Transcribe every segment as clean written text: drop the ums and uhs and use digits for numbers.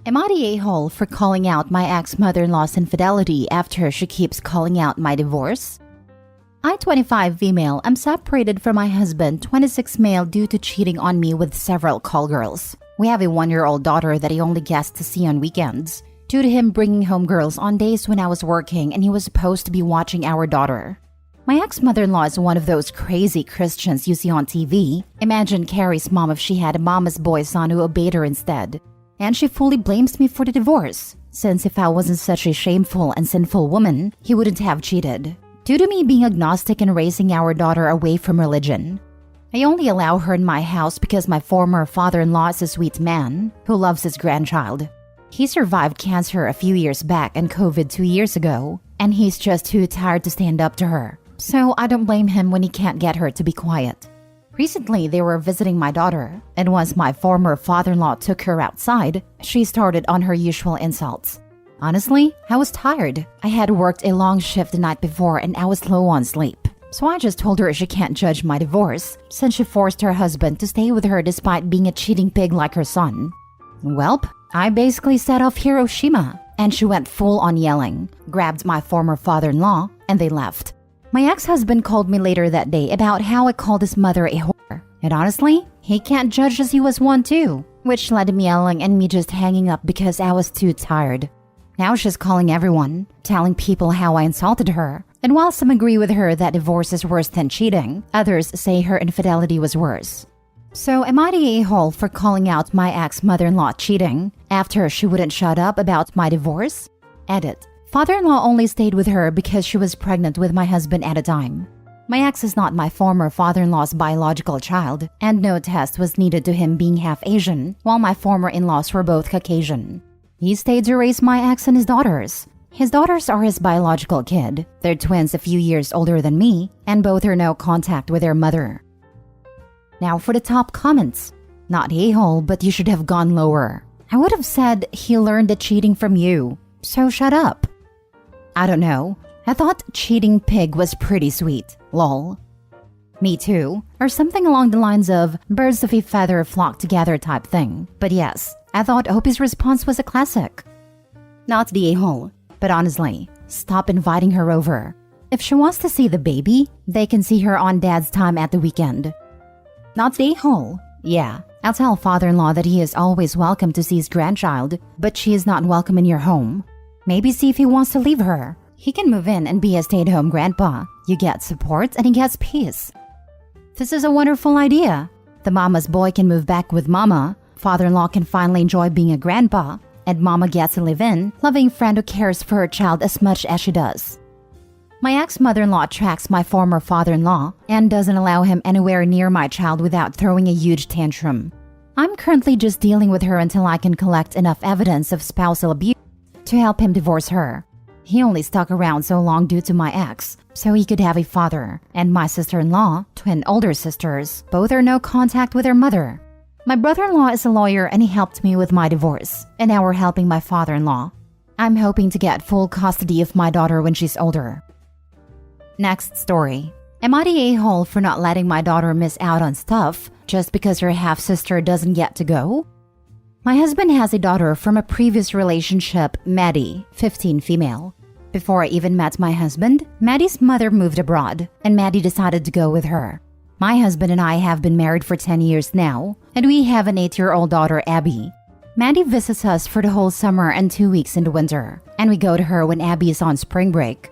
Am I the a-hole for calling out my ex-mother-in-law's infidelity after she keeps calling out my divorce? I, 25 female, am separated from my husband, 26 male, due to cheating on me with several call girls. We have a 1-year-old daughter that he only gets to see on weekends, due to him bringing home girls on days when I was working and he was supposed to be watching our daughter. My ex-mother-in-law is one of those crazy Christians you see on TV. Imagine Carrie's mom if she had a mama's boy son who obeyed her instead. And she fully blames me for the divorce, since if I wasn't such a shameful and sinful woman, he wouldn't have cheated. Due to me being agnostic and raising our daughter away from religion. I only allow her in my house because my former father-in-law is a sweet man who loves his grandchild. He survived cancer a few years back and COVID 2 years ago, and he's just too tired to stand up to her. So I don't blame him when he can't get her to be quiet. Recently, they were visiting my daughter, and once my former father-in-law took her outside, she started on her usual insults. Honestly, I was tired. I had worked a long shift the night before and I was low on sleep. So I just told her she can't judge my divorce, since she forced her husband to stay with her despite being a cheating pig like her son. Welp, I basically set off Hiroshima, and she went full on yelling, grabbed my former father-in-law, and they left. My ex-husband called me later that day about how I called his mother a whore. And honestly, he can't judge as he was one too, which led to me yelling and me just hanging up because I was too tired. Now she's calling everyone, telling people how I insulted her. And while some agree with her that divorce is worse than cheating, others say her infidelity was worse. So am I the a-hole for calling out my ex-mother-in-law cheating after she wouldn't shut up about my divorce? Edit. Father-in-law only stayed with her because she was pregnant with my husband at the time. My ex is not my former father-in-law's biological child, and no test was needed to him being half Asian, while my former in-laws were both Caucasian. He stayed to raise my ex and his daughters. His daughters are his biological kid. They're twins a few years older than me, and both are no contact with their mother. Now for the top comments. Not a-hole, but you should have gone lower. I would have said he learned the cheating from you, so shut up. I don't know. I thought cheating pig was pretty sweet. Lol. Me too. Or something along the lines of birds of a feather flock together type thing. But yes, I thought Opie's response was a classic. Not the a-hole. But honestly, stop inviting her over. If she wants to see the baby, they can see her on dad's time at the weekend. Not the a-hole. Yeah, I'll tell father-in-law that he is always welcome to see his grandchild, but she is not welcome in your home. Maybe see if he wants to leave her. He can move in and be a stay-at-home grandpa. You get support and he gets peace. This is a wonderful idea. The mama's boy can move back with mama. Father-in-law can finally enjoy being a grandpa. And mama gets a live-in, loving friend who cares for her child as much as she does. My ex-mother-in-law tracks my former father-in-law and doesn't allow him anywhere near my child without throwing a huge tantrum. I'm currently just dealing with her until I can collect enough evidence of spousal abuse to help him divorce her. He only stuck around so long due to my ex, so he could have a father, and my sister-in-law, twin older sisters, both are no contact with their mother. My brother-in-law is a lawyer and he helped me with my divorce, and now we're helping my father-in-law. I'm hoping to get full custody of my daughter when she's older. Next story. Am I the a-hole for not letting my daughter miss out on stuff just because her half-sister doesn't get to go? My husband has a daughter from a previous relationship, Maddie, 15 female. Before I even met my husband, Maddie's mother moved abroad, and Maddie decided to go with her. My husband and I have been married for 10 years now, and we have an 8-year-old daughter, Abby. Maddie visits us for the whole summer and 2 weeks in the winter, and we go to her when Abby is on spring break.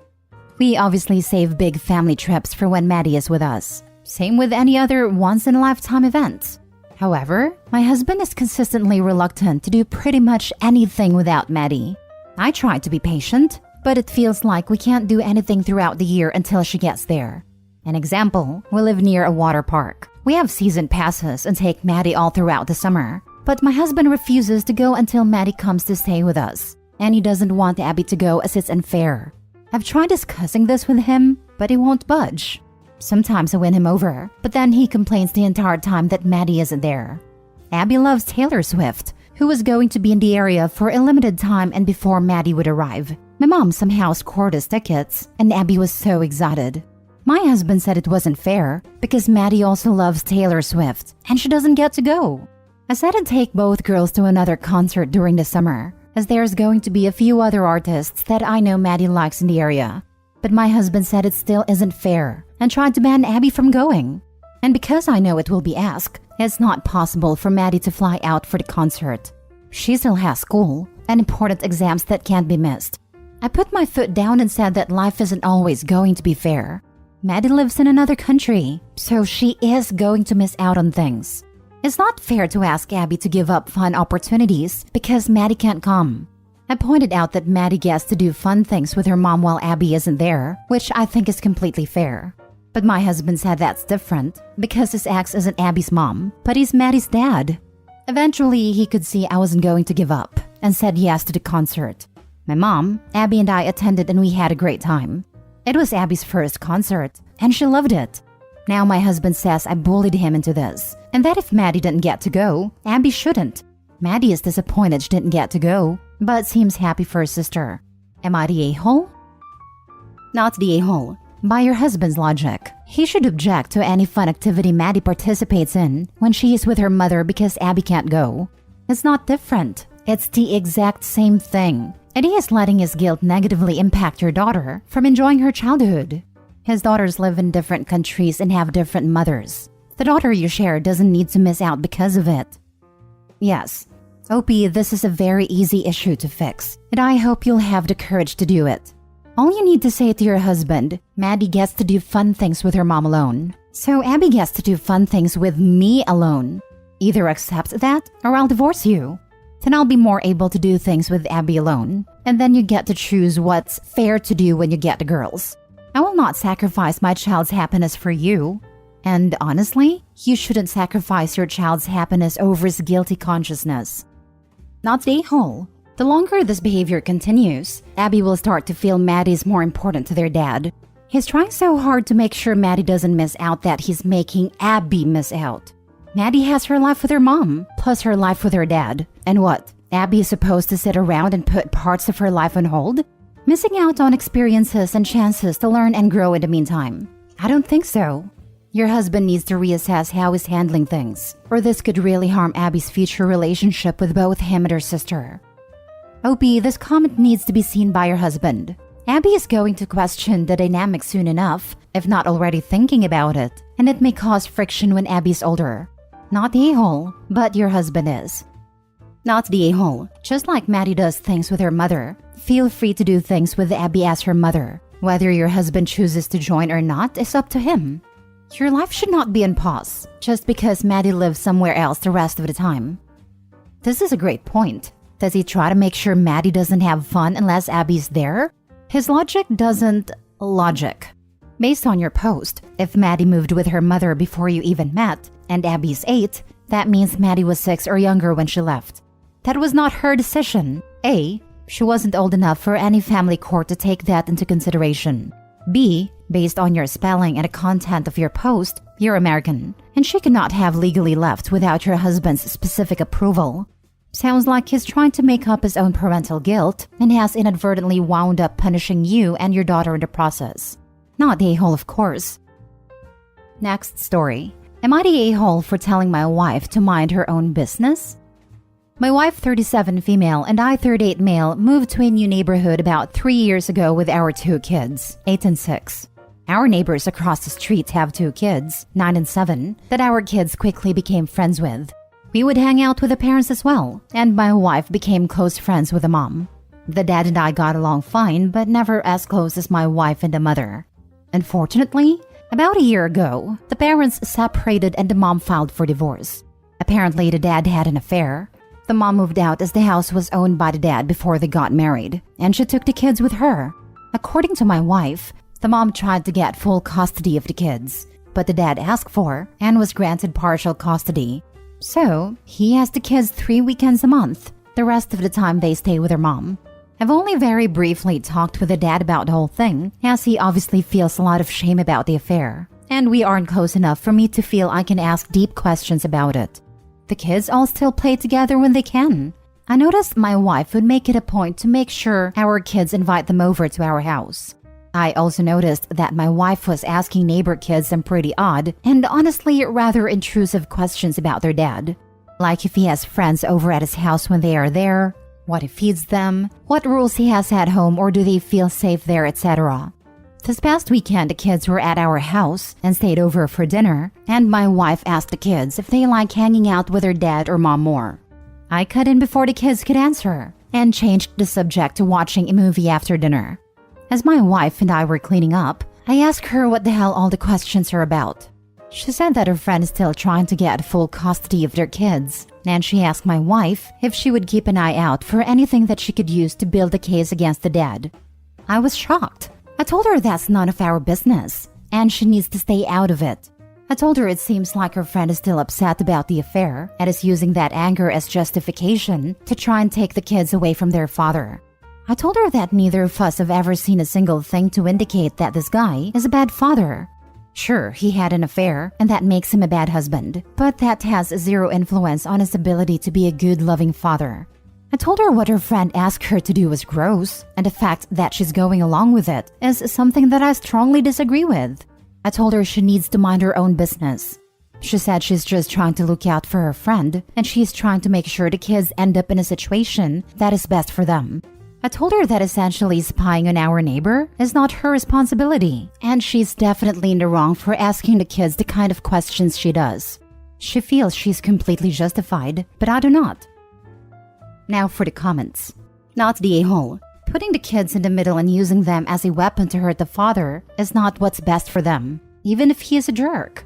We obviously save big family trips for when Maddie is with us. Same with any other once-in-a-lifetime event. However, my husband is consistently reluctant to do pretty much anything without Maddie. I try to be patient, but it feels like we can't do anything throughout the year until she gets there. An example, we live near a water park. We have season passes and take Maddie all throughout the summer, but my husband refuses to go until Maddie comes to stay with us, and he doesn't want Abby to go as it's unfair. I've tried discussing this with him, but he won't budge. Sometimes I win him over, but then he complains the entire time that Maddie isn't there. Abby loves Taylor Swift, who was going to be in the area for a limited time and before Maddie would arrive. My mom somehow scored us tickets, and Abby was so excited. My husband said it wasn't fair because Maddie also loves Taylor Swift, and she doesn't get to go. I said I'd take both girls to another concert during the summer, as there's going to be a few other artists that I know Maddie likes in the area. But my husband said it still isn't fair and tried to ban Abby from going. And because I know it will be asked, it's not possible for Maddie to fly out for the concert. She still has school and important exams that can't be missed. I put my foot down and said that life isn't always going to be fair. Maddie lives in another country, so she is going to miss out on things. It's not fair to ask Abby to give up fun opportunities because Maddie can't come. I pointed out that Maddie gets to do fun things with her mom while Abby isn't there, which I think is completely fair. But my husband said that's different because his ex isn't Abby's mom, but he's Maddie's dad. Eventually, he could see I wasn't going to give up and said yes to the concert. My mom, Abby, and I attended and we had a great time. It was Abby's first concert, and she loved it. Now my husband says I bullied him into this, and that if Maddie didn't get to go, Abby shouldn't. Maddie is disappointed she didn't get to go, but seems happy for her sister. Am I the a-hole? Not the a-hole. By your husband's logic, he should object to any fun activity Maddie participates in when she is with her mother because Abby can't go. It's not different. It's the exact same thing. And he is letting his guilt negatively impact your daughter from enjoying her childhood. His daughters live in different countries and have different mothers. The daughter you share doesn't need to miss out because of it. Yes, Opie, this is a very easy issue to fix, and I hope you'll have the courage to do it. All you need to say to your husband, Maddie gets to do fun things with her mom alone, so Abby gets to do fun things with me alone. Either accept that, or I'll divorce you. Then I'll be more able to do things with Abby alone, and then you get to choose what's fair to do when you get the girls. I will not sacrifice my child's happiness for you. And honestly, you shouldn't sacrifice your child's happiness over his guilty consciousness. Not the a-hole. The longer this behavior continues, Abby will start to feel Maddie is more important to their dad. He's trying so hard to make sure Maddie doesn't miss out that he's making Abby miss out. Maddie has her life with her mom, plus her life with her dad. And what? Abby is supposed to sit around and put parts of her life on hold? Missing out on experiences and chances to learn and grow in the meantime? I don't think so. Your husband needs to reassess how he's handling things, or this could really harm Abby's future relationship with both him and her sister. Opie, this comment needs to be seen by your husband. Abby is going to question the dynamic soon enough, if not already thinking about it, and it may cause friction when Abby's older. Not the a-hole, but your husband is. Not the a-hole. Just like Maddie does things with her mother, feel free to do things with Abby as her mother. Whether your husband chooses to join or not is up to him. Your life should not be on pause, just because Maddie lives somewhere else the rest of the time. This is a great point. Does he try to make sure Maddie doesn't have fun unless Abby's there? His logic doesn't logic. Based on your post, if Maddie moved with her mother before you even met, and Abby's 8, that means Maddie was 6 or younger when she left. That was not her decision. A, she wasn't old enough for any family court to take that into consideration. B, based on your spelling and the content of your post, you're American, and she cannot have legally left without your husband's specific approval. Sounds like he's trying to make up his own parental guilt and has inadvertently wound up punishing you and your daughter in the process. Not the a-hole, of course. Next story. Am I the a-hole for telling my wife to mind her own business? My wife, 37 female, and I, 38 male, moved to a new neighborhood about 3 years ago with our 2 kids, 8 and 6. Our neighbors across the street have 2 kids, 9 and 7, that our kids quickly became friends with. We would hang out with the parents as well, and my wife became close friends with the mom. The dad and I got along fine, but never as close as my wife and the mother. Unfortunately, about a year ago, the parents separated and the mom filed for divorce. Apparently, the dad had an affair. The mom moved out as the house was owned by the dad before they got married, and she took the kids with her. According to my wife, the mom tried to get full custody of the kids, but the dad asked for and was granted partial custody. So, he has the kids 3 weekends a month. The rest of the time they stay with their mom. I've only very briefly talked with the dad about the whole thing, as he obviously feels a lot of shame about the affair. And we aren't close enough for me to feel I can ask deep questions about it. The kids all still play together when they can. I noticed my wife would make it a point to make sure our kids invite them over to our house. I also noticed that my wife was asking neighbor kids some pretty odd and honestly rather intrusive questions about their dad. Like if he has friends over at his house when they are there, what he feeds them, what rules he has at home, or do they feel safe there, etc. This past weekend, the kids were at our house and stayed over for dinner, and my wife asked the kids if they like hanging out with their dad or mom more. I cut in before the kids could answer and changed the subject to watching a movie after dinner. As my wife and I were cleaning up, I asked her what the hell all the questions are about. She said that her friend is still trying to get full custody of their kids, and she asked my wife if she would keep an eye out for anything that she could use to build a case against the dad. I was shocked. I told her that's none of our business, and she needs to stay out of it. I told her it seems like her friend is still upset about the affair and is using that anger as justification to try and take the kids away from their father. I told her that neither of us have ever seen a single thing to indicate that this guy is a bad father. Sure, he had an affair, and that makes him a bad husband, but that has zero influence on his ability to be a good, loving father. I told her what her friend asked her to do was gross, and the fact that she's going along with it is something that I strongly disagree with. I told her she needs to mind her own business. She said she's just trying to look out for her friend, and she's trying to make sure the kids end up in a situation that is best for them. I told her that essentially spying on our neighbor is not her responsibility, and she's definitely in the wrong for asking the kids the kind of questions she does. She feels she's completely justified, but I do not. Now for the comments. Not the a-hole. Putting the kids in the middle and using them as a weapon to hurt the father is not what's best for them, even if he is a jerk.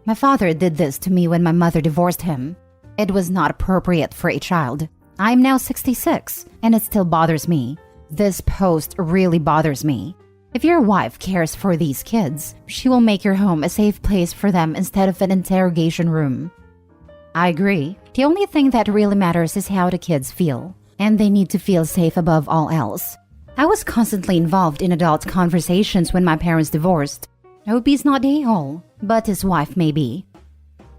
My father did this to me when my mother divorced him. It was not appropriate for a child. I'm now 66, and it still bothers me. This post really bothers me. If your wife cares for these kids, she will make your home a safe place for them instead of an interrogation room. I agree. The only thing that really matters is how the kids feel, and they need to feel safe above all else. I was constantly involved in adult conversations when my parents divorced. I hope he's not the a-hole, but his wife may be.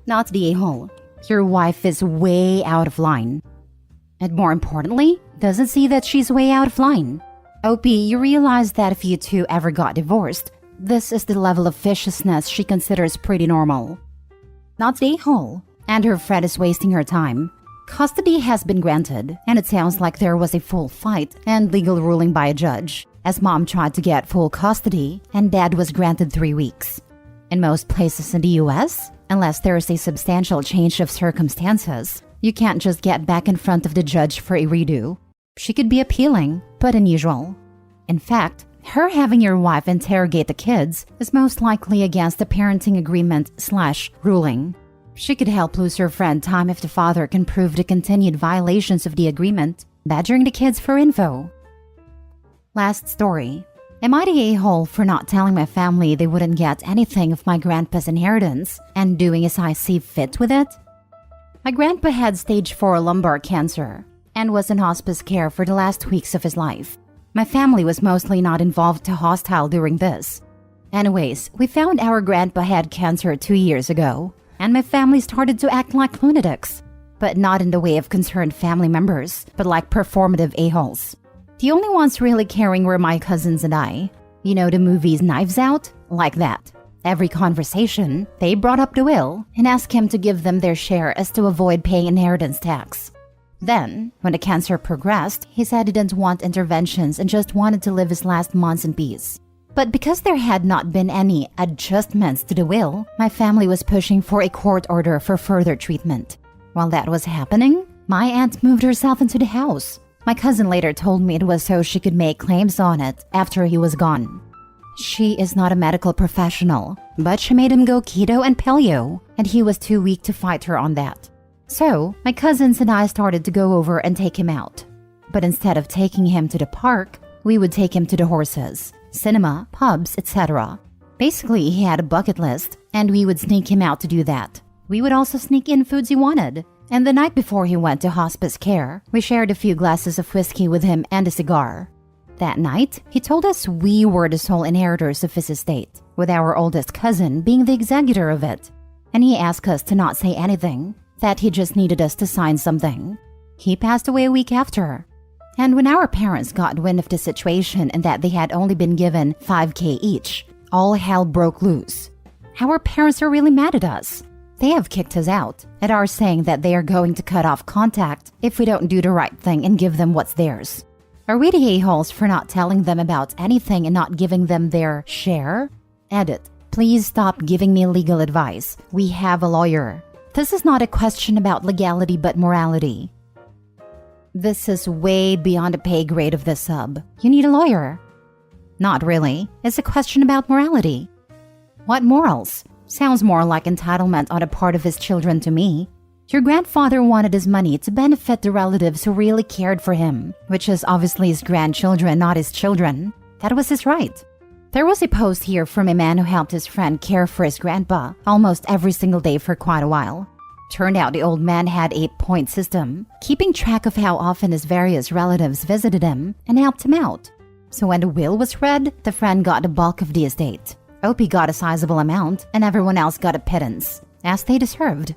Not the a-hole. Your wife is way out of line. And more importantly, doesn't see that she's way out of line. OP, you realize that if you two ever got divorced, this is the level of viciousness she considers pretty normal. Not the a-hole. And her friend is wasting her time. Custody has been granted, and it sounds like there was a full fight and legal ruling by a judge, as mom tried to get full custody and dad was granted 3 weeks. In most places in the US, unless there is a substantial change of circumstances, you can't just get back in front of the judge for a redo. She could be appealing, but unusual. In fact, her having your wife interrogate the kids is most likely against the parenting agreement/ruling. She could help lose her friend time if the father can prove the continued violations of the agreement, badgering the kids for info. Last story. Am I the a-hole for not telling my family they wouldn't get anything of my grandpa's inheritance and doing as I see fit with it? My grandpa had stage 4 lumbar cancer and was in hospice care for the last weeks of his life. My family was mostly not involved to hostile during this. Anyways, we found our grandpa had cancer 2 years ago, and my family started to act like lunatics, but not in the way of concerned family members, but like performative a-holes. The only ones really caring were my cousins and I. You know the movies Knives Out? Like that. Every conversation, they brought up the will and asked him to give them their share as to avoid paying inheritance tax. Then, when the cancer progressed, he said he didn't want interventions and just wanted to live his last months in peace. But because there had not been any adjustments to the will, my family was pushing for a court order for further treatment. While that was happening, my aunt moved herself into the house. My cousin later told me it was so she could make claims on it after he was gone. She is not a medical professional, but she made him go keto and paleo, and he was too weak to fight her on that. So, my cousins and I started to go over and take him out. But instead of taking him to the park, we would take him to the horses, cinema, pubs, etc. Basically, he had a bucket list, and we would sneak him out to do that. We would also sneak in foods he wanted. And the night before he went to hospice care, we shared a few glasses of whiskey with him and a cigar. That night, he told us we were the sole inheritors of his estate, with our oldest cousin being the executor of it. And he asked us to not say anything, that he just needed us to sign something. He passed away a week after. And when our parents got wind of the situation and that they had only been given $5,000 each, all hell broke loose. Our parents are really mad at us. They have kicked us out and are saying that they are going to cut off contact if we don't do the right thing and give them what's theirs. Are we the a-holes for not telling them about anything and not giving them their share? Edit. Please stop giving me legal advice. We have a lawyer. This is not a question about legality but morality. This is way beyond the pay grade of the sub. You need a lawyer. Not really. It's a question about morality. What morals? Sounds more like entitlement on the part of his children to me. Your grandfather wanted his money to benefit the relatives who really cared for him, which is obviously his grandchildren, not his children. That was his right. There was a post here from a man who helped his friend care for his grandpa almost every single day for quite a while. Turned out the old man had a point system, keeping track of how often his various relatives visited him and helped him out. So when the will was read, the friend got the bulk of the estate. Opie got a sizable amount, and everyone else got a pittance, as they deserved.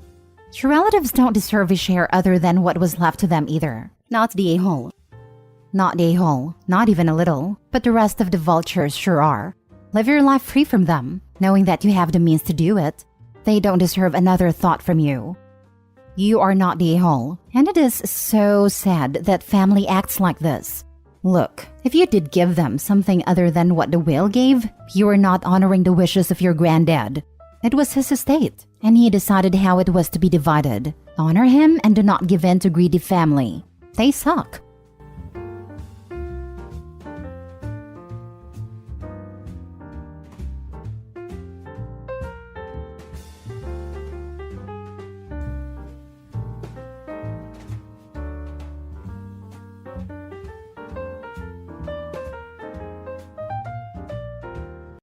Your relatives don't deserve a share other than what was left to them either. Not the a-hole. Not the a-hole, not even a little, but the rest of the vultures sure are. Live your life free from them, knowing that you have the means to do it. They don't deserve another thought from you. You are not the a-hole, and it is so sad that family acts like this. Look, if you did give them something other than what the will gave, you are not honoring the wishes of your granddad. It was his estate, and he decided how it was to be divided. Honor him and do not give in to greedy family. They suck.